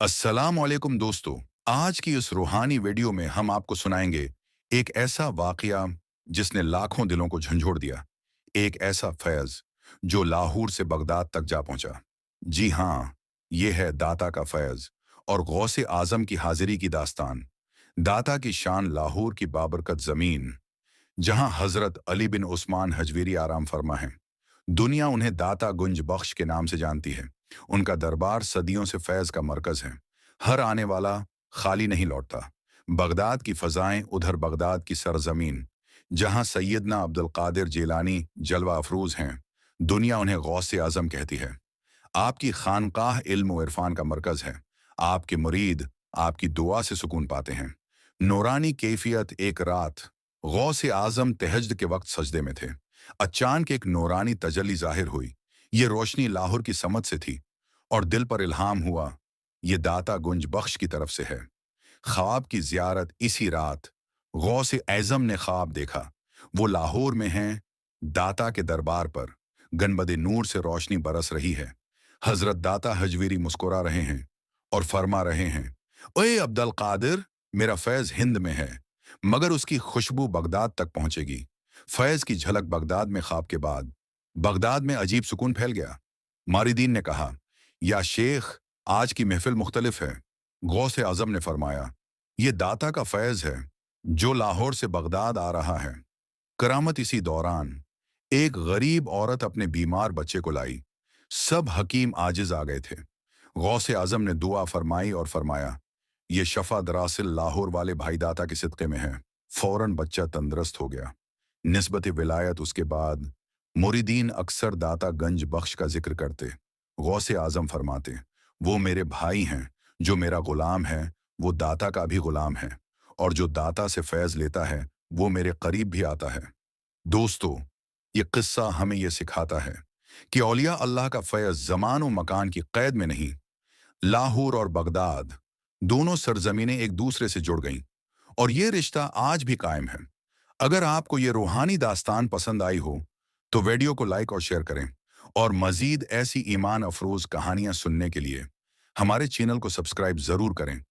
अस्सलाम वालेकुम दोस्तों। आज की इस रूहानी वीडियो में हम आपको सुनाएंगे एक ऐसा वाकया जिसने लाखों दिलों को झंझोड़ दिया। एक ऐसा फैज जो लाहौर से बगदाद तक जा पहुंचा। जी हाँ, ये है दाता का फैज और गौसे आजम की हाजिरी की दास्तान। दाता की शान लाहौर की बाबरकत जमीन, जहां हजरत अली बिन उस्मान हजवीरी आराम फरमा है। दुनिया उन्हें दाता गुंज बख्श के नाम से जानती है। उनका दरबार सदियों से फैज का मरकज है। हर आने वाला खाली नहीं लौटता। बगदाद की फजाएं, उधर बगदाद की सरजमीन, जहां सैयदना अब्दुल कादिर जेलानी जलवा अफरूज हैं, दुनिया उन्हें गौसे आजम कहती है। आपकी खानकाह इल्म व इरफान का मरकज है। आपके मुरीद आपकी दुआ से सुकून पाते हैं। नूरानी कैफियत। एक रात गौसे आजम तहज्जुद के वक्त सजदे में थे। अचानक एक नूरानी तजल्ली जाहिर हुई। ये रोशनी लाहौर की समझ से थी और दिल पर इल्हाम हुआ, ये दाता गुंज बख्श की तरफ से है। ख्वाब की जियारत। इसी रात गौसे आजम ने ख्वाब देखा। वो लाहौर में हैं, दाता के दरबार पर गनबदे नूर से रोशनी बरस रही है। हजरत दाता हजवीरी मुस्कुरा रहे हैं और फरमा रहे हैं, ओए अब्दुल कादिर, मेरा फैज हिंद में है, मगर उसकी खुशबू बगदाद तक पहुंचेगी। फैज की झलक बगदाद में। ख्वाब के बाद बगदाद में अजीब सुकून फैल गया। मारिदीन ने कहा, या शेख, आज की महफिल मुख्तलिफ है। गौसे आजम ने फरमाया, ये दाता का फैज है जो लाहौर से बगदाद आ रहा है। करामत। इसी दौरान एक गरीब औरत अपने बीमार बच्चे को लाई। सब हकीम आजिज आ गए थे। गौसे आजम ने दुआ फरमाई और फरमाया, ये शफा दरासिल लाहौर वाले भाई दाता के सिदक़े में है। फौरन बच्चा तंदुरुस्त हो गया। निस्बत विलायत। उसके बाद मुरीदीन अक्सर दाता गंज बख्श का जिक्र करते। गौसे आजम फरमाते, वो मेरे भाई हैं, जो मेरा गुलाम है वो दाता का भी गुलाम है, और जो दाता से फैज लेता है वो मेरे करीब भी आता है। दोस्तों, ये किस्सा हमें ये सिखाता है कि औलिया अल्लाह का फैज जमान और मकान की कैद में नहीं। लाहौर और बगदाद दोनों सरजमीनें एक दूसरे से जुड़ गईं और ये रिश्ता आज भी कायम है। अगर आपको ये रूहानी दास्तान पसंद आई हो तो वीडियो को लाइक और शेयर करें, और मजीद ऐसी ईमान अफरोज कहानियां सुनने के लिए हमारे चैनल को सब्सक्राइब जरूर करें।